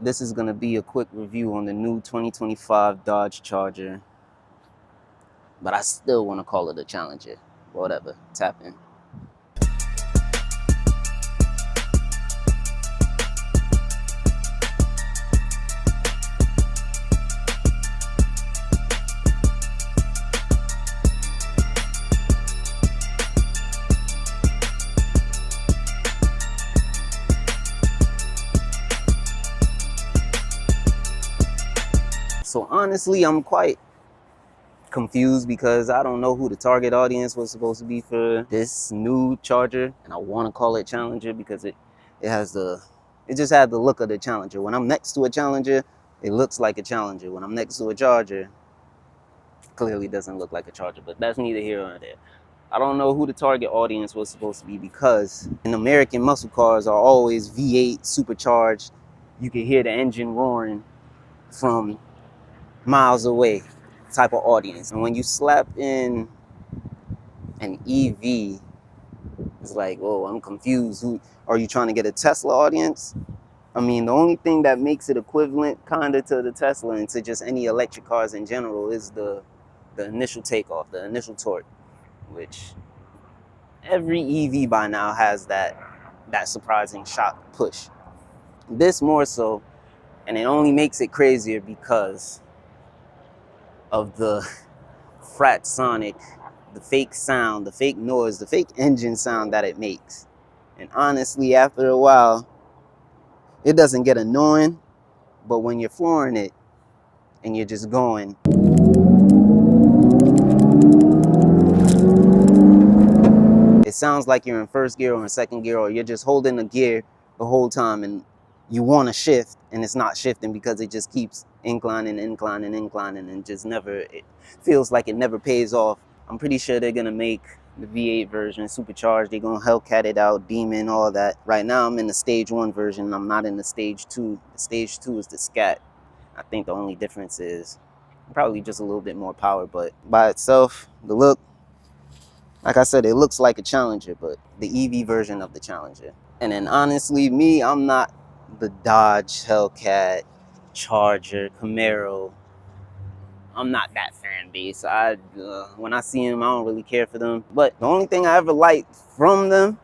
This is going to be a quick review on the new 2025 Dodge Charger, but I still want to call it a Challenger. Whatever, tap in. So honestly, I'm quite confused because I don't know who the target audience was supposed to be for this new Charger, and I want to call it Challenger because it just had the look of the Challenger. When I'm next to a Challenger, it looks like a Challenger. When I'm next to a Charger, it clearly doesn't look like a Charger, but that's neither here nor there. I don't know who the target audience was supposed to be because in American muscle cars are always V8 supercharged. You can hear the engine roaring from miles away type of audience. And when you slap in an EV, it's like, oh, I'm confused. Who are you trying to get, a Tesla audience? I mean, the only thing that makes it equivalent kind of to the Tesla and to just any electric cars in general is the initial takeoff, the initial torque, which every EV by now has that surprising shock push. This more so, and it only makes it crazier because of the fratsonic, the fake sound, the fake noise, the fake engine sound that it makes. And honestly, after a while, it doesn't get annoying, but when you're flooring it and you're just going, it sounds like you're in first gear or in second gear, or you're just holding the gear the whole time and you want to shift and it's not shifting because it just keeps inclining, and just never, it feels like it never pays off. I'm pretty sure they're gonna make the V8 version supercharged. They're gonna Hellcat it out, Demon, all that. Right now I'm in the stage 1 version. I'm not in the stage 2. The stage 2 is the Scat. I think the only difference is probably just a little bit more power, but by itself, the look, like I said, it looks like a Challenger, but the EV version of the Challenger. And then honestly, me, I'm not the Dodge, Hellcat, Charger, Camaro. I'm not that fan base. When I see them, I don't really care for them. But the only thing I ever liked from them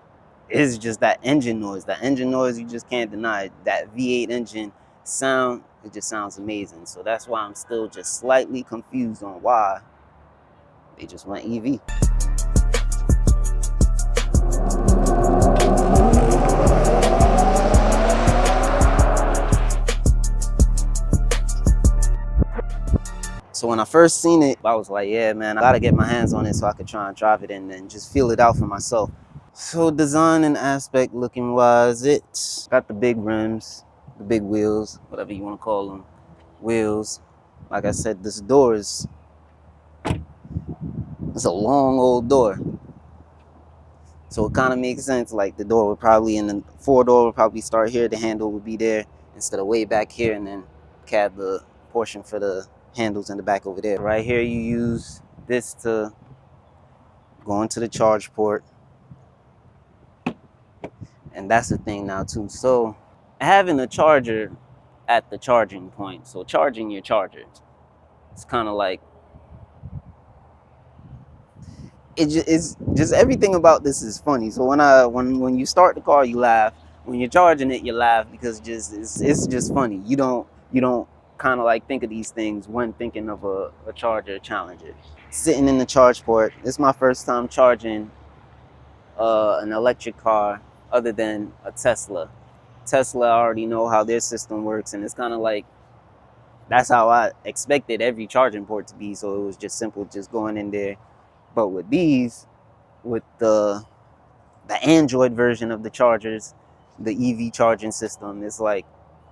is just that engine noise. That engine noise, you just can't deny it. That V8 engine sound, it just sounds amazing. So that's why I'm still just slightly confused on why they just went EV. So when I first seen it, I was like, yeah, man, I gotta get my hands on it so I could try and drive it and then just feel it out for myself. So design and aspect looking wise, it's got the big rims, the big wheels, whatever you want to call them, wheels. Like I said, this door it's a long old door. So it kind of makes sense, like the door would probably, in the 4-door would probably start here, the handle would be there instead of way back here, and then cab the portion for the handles in the back over there. Right here you use this to go into the charge port, and that's the thing now too. So having a charger at the charging point, so charging your charger, it's kind of like, it's just everything about this is funny. So when you start the car, you laugh. When you're charging it, you laugh because it's just funny. You don't kind of like think of these things when thinking of a Charger Challenger. Sitting in the charge port, it's my first time charging an electric car other than a Tesla. Tesla, I already know how their system works, and it's kind of like, that's how I expected every charging port to be. So it was just simple, just going in there. But with these, with the Android version of the chargers, the EV charging system, it's like,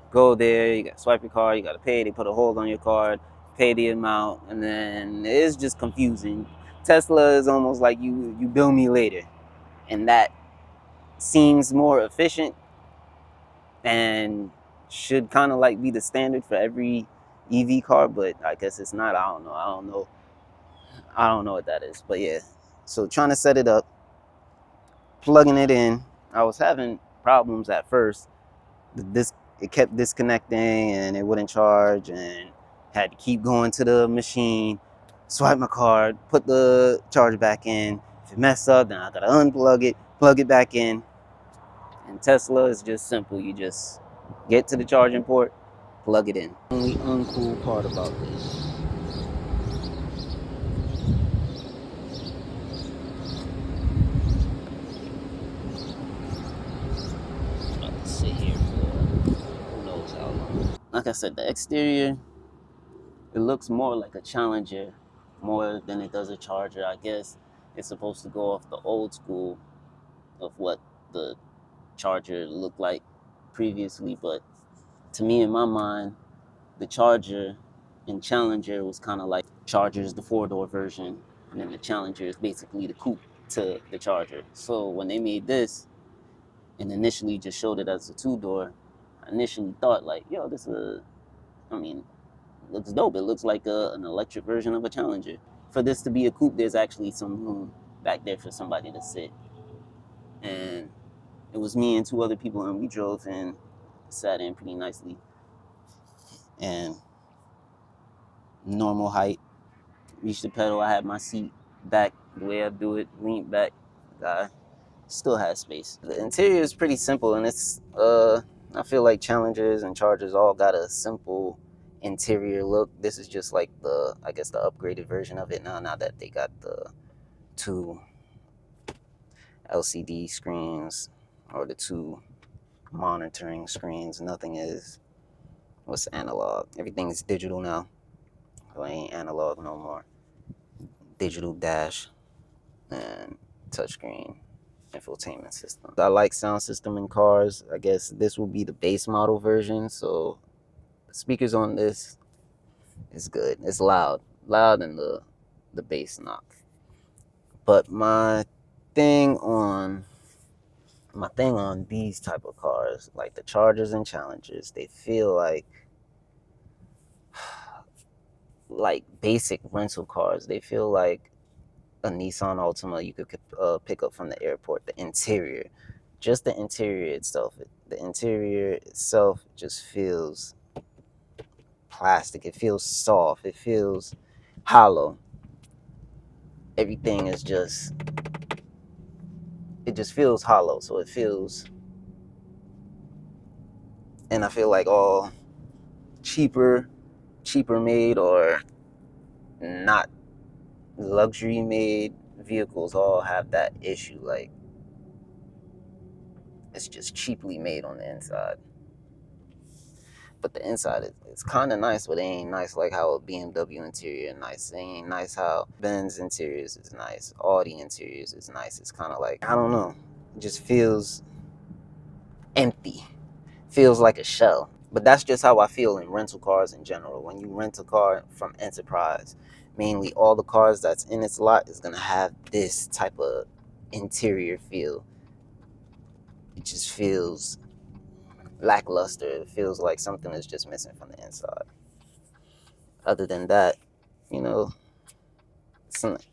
go there, you got to swipe your card, you got to pay, they put a hold on your card, pay the amount, and then it's just confusing. Tesla is almost like you bill me later, and that seems more efficient and should kind of like be the standard for every EV car, but I guess it's not. I don't know what that is, but yeah. So trying to set it up, plugging it in, I was having problems at first. The it kept disconnecting and it wouldn't charge, and had to keep going to the machine, swipe my card, put the charger back in. If it messed up, then I gotta unplug it, plug it back in. And Tesla is just simple. You just get to the charging port, plug it in. The only uncool part about this, I can sit here for who knows how long. Like I said, the exterior, it looks more like a Challenger more than it does a Charger. I guess it's supposed to go off the old school of what the Charger looked like previously, but to me, in my mind, the Charger and Challenger was kind of like Charger's the four-door version, and then the Challenger is basically the coupe to the Charger. So when they made this and initially just showed it as a two-door, I initially thought like, yo, this is looks dope. It looks like an electric version of a Challenger. For this to be a coupe, there's actually some room back there for somebody to sit. And it was me and two other people, and we drove and sat in pretty nicely. And normal height, reached the pedal. I had my seat back the way I do it, leaned back. I still had space. The interior is pretty simple, and it's I feel like Challengers and Chargers all got a simple interior look. This is just like the, I guess, the upgraded version of it now that they got the two LCD screens or the two monitoring screens. Nothing is what's analog. Everything's digital now. So it ain't analog no more. Digital dash and touchscreen infotainment system. I like sound system in cars. I guess this will be the base model version, so the speakers on this is good. It's loud in the bass knock. But my thing on these type of cars, like the Chargers and Challengers, they feel like basic rental cars. They feel like a Nissan Altima you could pick up from the airport. The interior, just the interior itself, just feels plastic. It feels soft. It feels hollow. Everything is just feels hollow. So it feels, and I feel like all cheaper made or not luxury made vehicles all have that issue. Like, it's just cheaply made on the inside. But the inside is kind of nice, but it ain't nice like how a BMW interior is nice. It ain't nice how Benz interiors is nice. Audi interiors is nice. It's kind of like, I don't know. It just feels empty. Feels like a shell. But that's just how I feel in rental cars in general. When you rent a car from Enterprise, mainly all the cars that's in its lot is going to have this type of interior feel. It just feels lackluster. It feels like something is just missing from the inside. Other than that,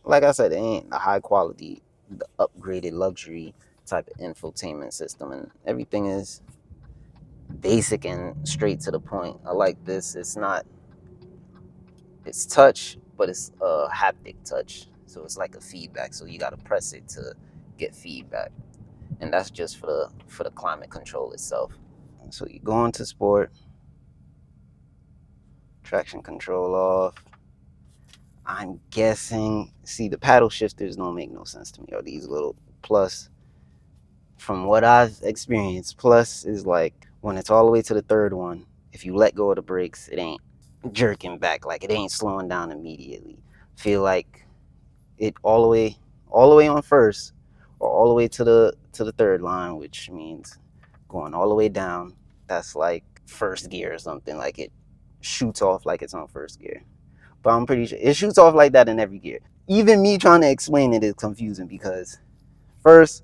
like I said, it ain't a high quality, the upgraded luxury type of infotainment system, and everything is basic and straight to the point. I like this. It's touch, but it's a haptic touch, so it's like a feedback. So you got to press it to get feedback, and that's just for the climate control itself. So you go into sport, traction control off. I'm guessing, see, the paddle shifters don't make no sense to me, or these little plus. From what I've experienced, plus is like when it's all the way to the third one, if you let go of the brakes, it ain't jerking back, like it ain't slowing down immediately. Feel like it all the way on first, or all the way to the third line, which means going all the way down. That's like first gear or something. Like it shoots off like it's on first gear. But I'm pretty sure it shoots off like that in every gear. Even me trying to explain it is confusing, because first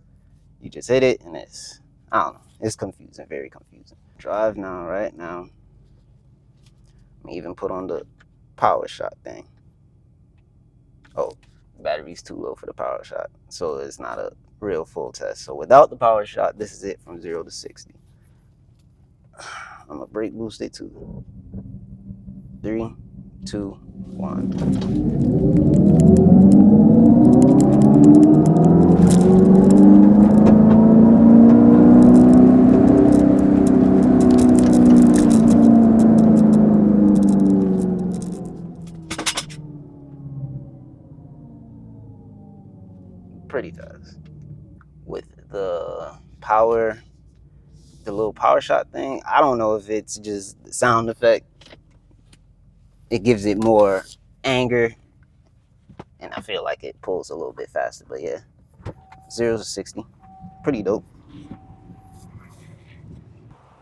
you just hit it and I don't know, it's confusing, very confusing. Drive now, right now. I even put on the power shot thing. Oh, battery's too low for the power shot, so it's not a real full test. So without the power shot, this is it from 0 to 60. I'm gonna brake boost it too. 3, 2, 1. Pretty fast. With the power, the little power shot thing, I don't know if it's just the sound effect. It gives it more anger, and I feel like it pulls a little bit faster. But yeah, 0 to 60, pretty dope.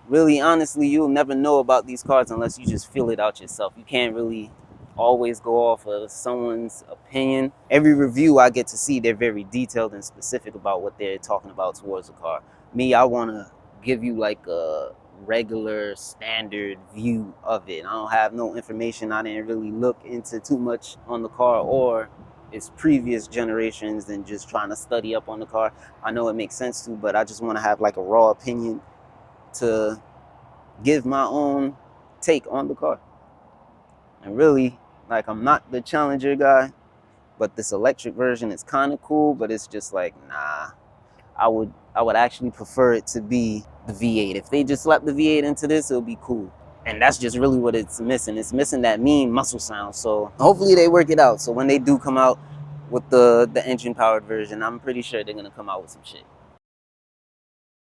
Really, honestly, you'll never know about these cars unless you just feel it out yourself. You can't really always go off of someone's opinion. Every review I get to see, they're very detailed and specific about what they're talking about towards the car. Me, I want to give you like a regular standard view of it. I don't have no information. I didn't really look into too much on the car or its previous generations and just trying to study up on the car. I know it makes sense to, but I just want to have like a raw opinion to give my own take on the car. And really, like, I'm not the Challenger guy, but this electric version is kind of cool, but it's just like, nah, I would actually prefer it to be the V8. If they just slap the V8 into this, it'll be cool. And that's just really what it's missing. It's missing that mean muscle sound. So hopefully they work it out. So when they do come out with the engine powered version, I'm pretty sure they're gonna come out with some shit.